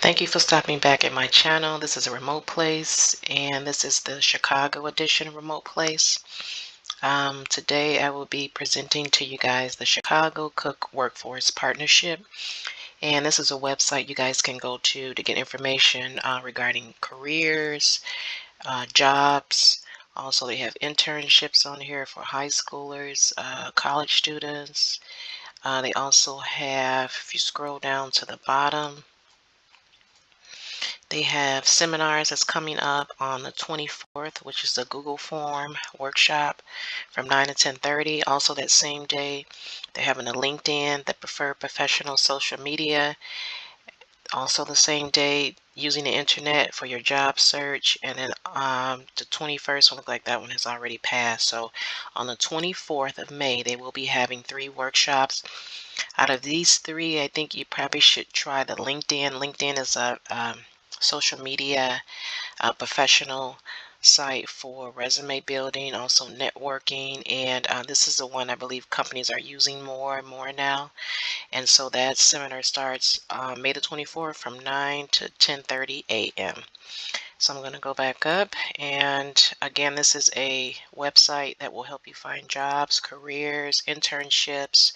Thank you for stopping back at my channel. This is a remote place, and this is the Chicago edition remote place. Today I will be presenting to you guys the Chicago Cook Workforce Partnership, and this is a website you guys can go to get information regarding careers, jobs. Also, they have internships on here for high schoolers, college students. They also have, if you scroll down to the bottom, they have seminars that's coming up on the 24th, which is the Google Form workshop from 9 to 10:30. Also that same day, they're having a LinkedIn, the preferred professional social media. Also the same day, using the internet for your job search. And then the 21st one, look like that one has already passed. So on the 24th of May, they will be having 3 workshops. Out of these 3, I think you probably should try the LinkedIn. LinkedIn is a social media professional site for resume building, also networking, and this is the one I believe companies are using more and more now. And so that seminar starts May the 24th from 9 to 10:30 a.m. So I'm going to go back up, and again, this is a website that will help you find jobs, careers, internships,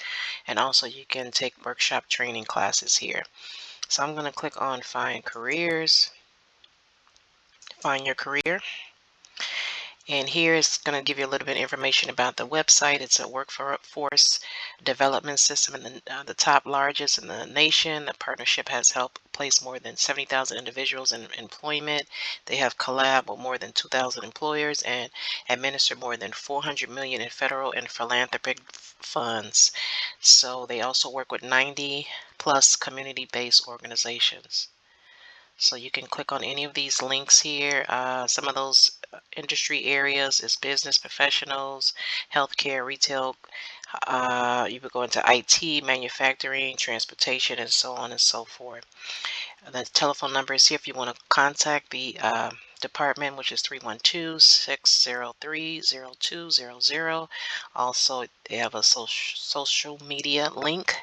and also you can take workshop training classes here. So I'm going to click on Find Careers, find your career. And here it's going to give you a little bit of information about the website. It's a workforce development system and the top largest in the nation. The partnership has helped place more than 70,000 individuals in employment. They have collab with more than 2,000 employers and administer more than 400 million in federal and philanthropic funds. So they also work with 90 plus community-based organizations. So you can click on any of these links here. Some of those industry areas is business professionals, healthcare, retail. You would go into IT, manufacturing, transportation, and so on and so forth. The telephone number is here if you want to contact the department, which is 312-603-0200. Also, they have a social media link,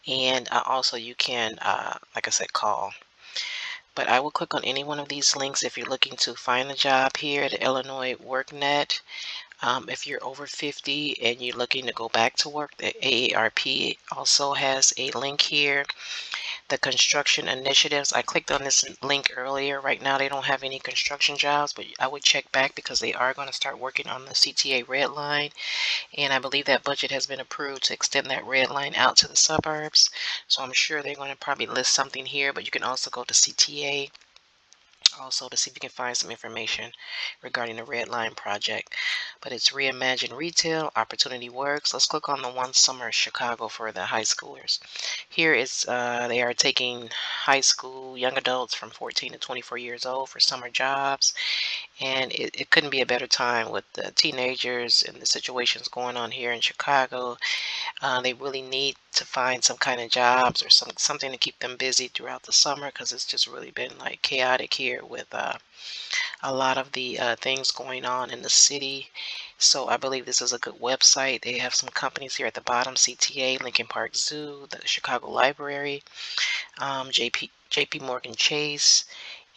and also you can, like I said, call. But I will click on any one of these links if you're looking to find a job here at Illinois WorkNet. If you're over 50 and you're looking to go back to work, the AARP also has a link here. The construction initiatives, I clicked on this link earlier. Right now they don't have any construction jobs, but I would check back because they are going to start working on the CTA red line. And I believe that budget has been approved to extend that red line out to the suburbs. So I'm sure they're going to probably list something here, but you can also go to CTA also to see if you can find some information regarding the Red Line project. But it's Reimagine Retail, Opportunity Works. Let's click on the One Summer Chicago for the high schoolers. Here is they are taking high school young adults from 14 to 24 years old for summer jobs, and it couldn't be a better time with the teenagers and the situations going on here in Chicago. They really need to find some kind of jobs or something to keep them busy throughout the summer, because it's just really been like chaotic here with a lot of the things going on in the city. So I believe this is a good website. They have some companies here at the bottom: CTA, Lincoln Park Zoo, the Chicago Library, JP Morgan Chase,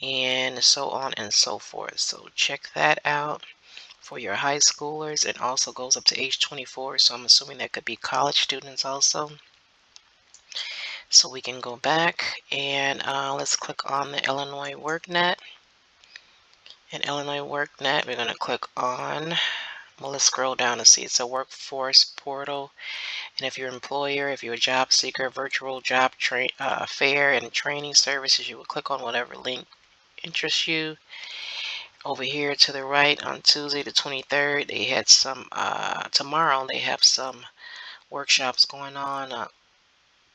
and so on and so forth. So check that out for your high schoolers. It also goes up to age 24, so I'm assuming that could be college students also. So we can go back and let's click on the Illinois WorkNet. In Illinois WorkNet, we're going to click on, well, let's scroll down to see. It's a workforce portal. And if you're an employer, if you're a job seeker, virtual job fair and training services, you will click on whatever link interests you. Over here to the right, on Tuesday the 23rd, they had some, tomorrow they have some workshops going on.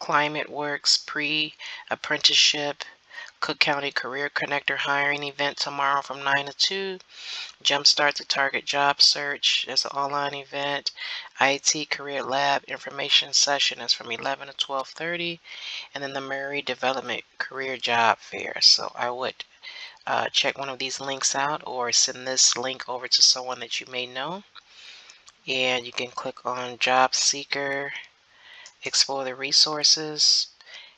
Climate Works pre-apprenticeship, Cook County Career Connector hiring event tomorrow from 9 to 2. Jumpstart the Target Job Search, that's an online event. IT Career Lab information session is from 11 to 12:30. And then the Murray Development Career Job Fair. So I would check one of these links out, or send this link over to someone that you may know. And you can click on Job Seeker, explore the resources,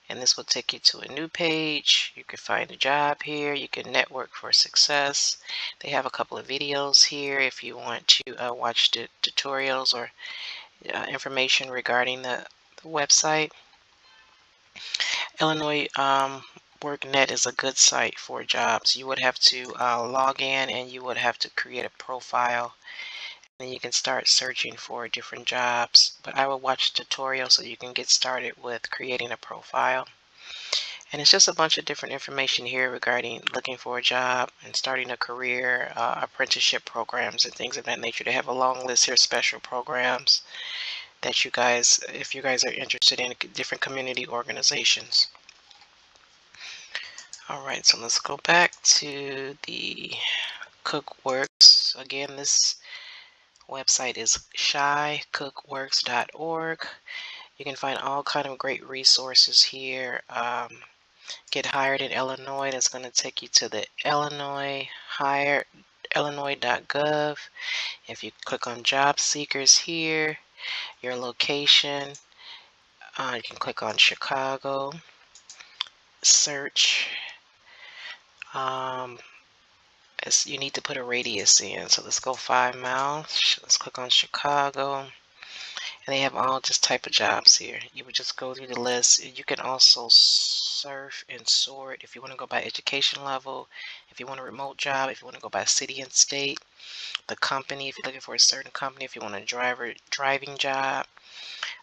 and this will take you to a new page. You can find a job here. You can network for success. They have a couple of videos here if you want to watch the tutorials or information regarding the website. Illinois WorkNet is a good site for jobs. You would have to log in, and you would have to create a profile, and you can start searching for different jobs. But I will watch a tutorial so you can get started with creating a profile. And it's just a bunch of different information here regarding looking for a job and starting a career, apprenticeship programs and things of that nature. They have a long list here, special programs that you guys, if you guys are interested in different community organizations. All right, so let's go back to the Cookworks. Again, this website is shycookworks.org. You can find all kind of great resources here. Get hired in Illinois. That's going to take you to the Illinois.gov. If you click on job seekers here, your location, you can click on Chicago, search. You need to put a radius in, so let's go 5 miles. Let's click on Chicago, and they have all just type of jobs here. You would just go through the list. You can also surf and sort if you want to go by education level, if you want a remote job, if you want to go by city and state, the company, if you're looking for a certain company, if you want a driving job,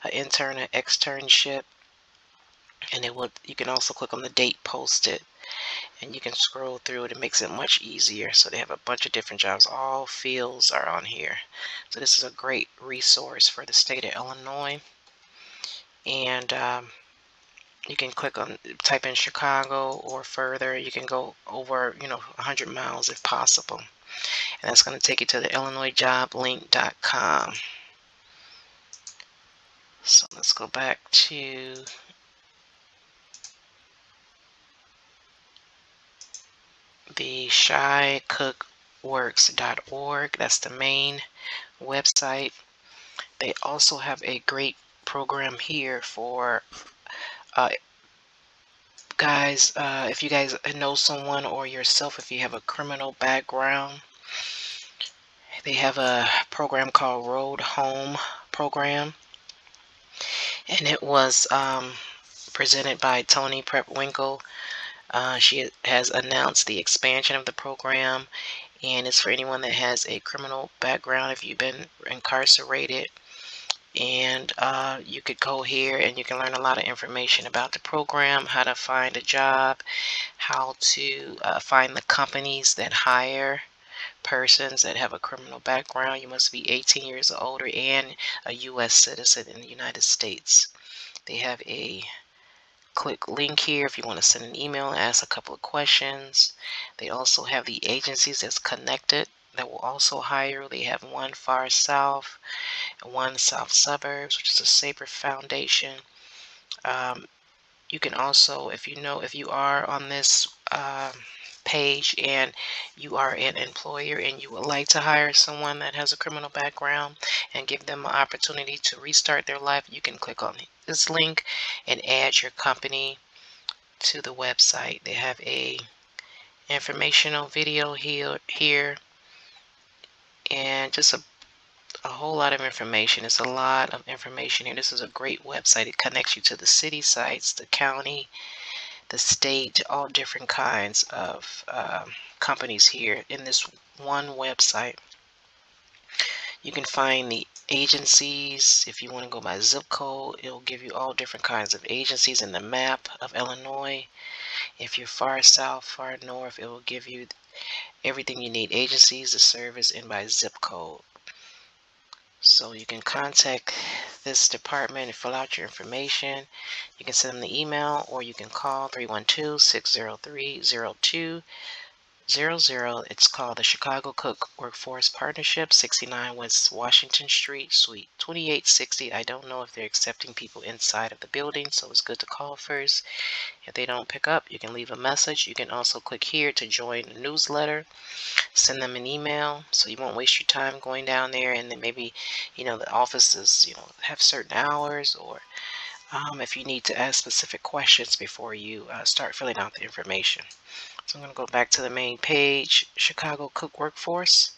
an intern, an externship, and you can also click on the date posted, and you can scroll through it. It makes it much easier. So they have a bunch of different jobs. All fields are on here. So this is a great resource for the state of Illinois. And you can type in Chicago or further. You can go over, 100 miles if possible. And that's going to take you to the IllinoisJobLink.com. So let's go back to the shycookworks.org. That's the main website. They also have a great program here for guys, if you guys know someone or yourself, if you have a criminal background. They have a program called Road Home Program, and it was presented by Tony Prepwinkle. She has announced the expansion of the program, and it's for anyone that has a criminal background. If you've been incarcerated, and you could go here and you can learn a lot of information about the program, how to find a job, how to find the companies that hire persons that have a criminal background. You must be 18 years or older and a U.S. citizen in the United States. They have a click link here if you want to send an email and ask a couple of questions. They also have the agencies that's connected that will also hire. They have one Far South, one South Suburbs, which is a Sabre Foundation. You can also, if you are on this page and you are an employer and you would like to hire someone that has a criminal background and give them an opportunity to restart their life, you can click on this link and add your company to the website. They have a informational video here and just a whole lot of information. It's a lot of information here. This is a great website. It connects you to the city sites, the county, the state, all different kinds of companies here in this one website. You can find the agencies. If you want to go by zip code, it'll give you all different kinds of agencies in the map of Illinois. If you're far south, far north, it will give you everything you need, agencies, the service, and by zip code. So you can contact this department and fill out your information. You can send them the email, or you can call 312-603-0200. It's called the Chicago Cook Workforce Partnership, 69 West Washington Street, Suite 2860. I don't know if they're accepting people inside of the building, so it's good to call first. If they don't pick up, you can leave a message. You can also click here to join the newsletter. Send them an email so you won't waste your time going down there, and then maybe the offices have certain hours, or if you need to ask specific questions before you start filling out the information. So I'm going to go back to the main page, Chicago Cook Workforce.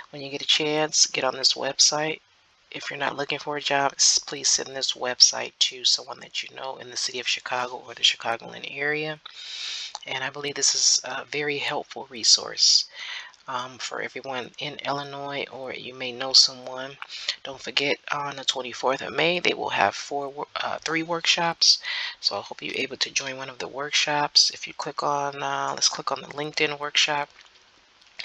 When you get a chance, get on this website. If you're not looking for a job, please send this website to someone that you know in the city of Chicago or the Chicagoland area. And I believe this is a very helpful resource for everyone in Illinois, or you may know someone. Don't forget, on the 24th of May, they will have three workshops. So I hope you're able to join one of the workshops. If you click on, let's click on the LinkedIn workshop.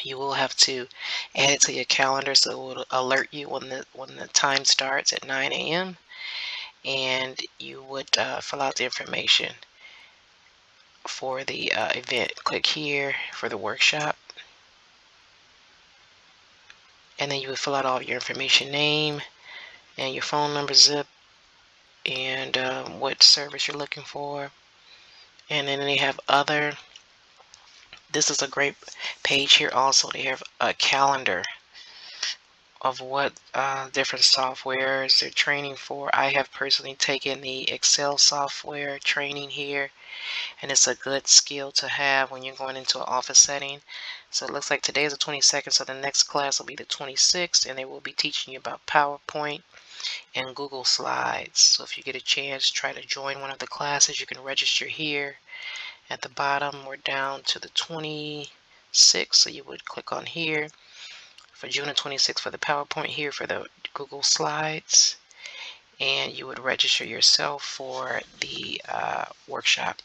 You will have to add it to your calendar so it will alert you when the time starts at 9 a.m. And you would fill out the information for the event. Click here for the workshop, and then you would fill out all your information, name and your phone number, zip, and what service you're looking for. And then they have other. This is a great page here. Also, they have a calendar of what different softwares they're training for. I have personally taken the Excel software training here, and it's a good skill to have when you're going into an office setting. So it looks like today is the 22nd, so the next class will be the 26th, and they will be teaching you about PowerPoint and Google Slides. So if you get a chance, try to join one of the classes. You can register here at the bottom. We're down to the 26th, so you would click on here for June the 26th for the PowerPoint, here for the Google Slides, and you would register yourself for the workshop.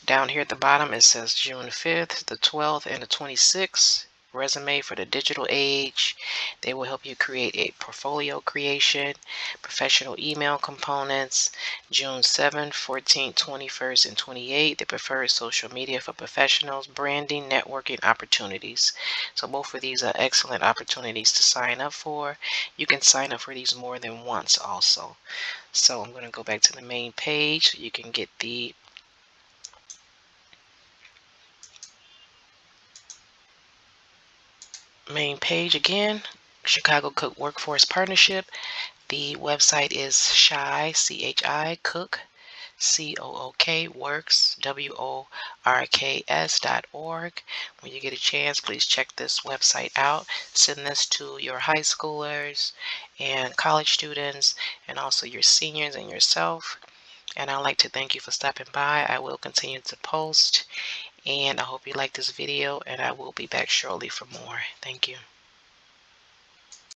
Down here at the bottom it says June 5th, the 12th, and the 26th. Resume for the digital age. They will help you create a portfolio creation, professional email components. June 7th, 14th, 21st, and 28th. The preferred social media for professionals, branding, networking opportunities. So both of these are excellent opportunities to sign up for. You can sign up for these more than once also. So I'm going to go back to the main page so you can get the main page again. Chicago Cook Workforce Partnership. The website is CHI Cook, COOK Works, WORKS.org. When you get a chance, please check this website out. Send this to your high schoolers and college students, and also your seniors and yourself. And I'd like to thank you for stopping by. I will continue to post, and I hope you like this video, and I will be back shortly for more. Thank you.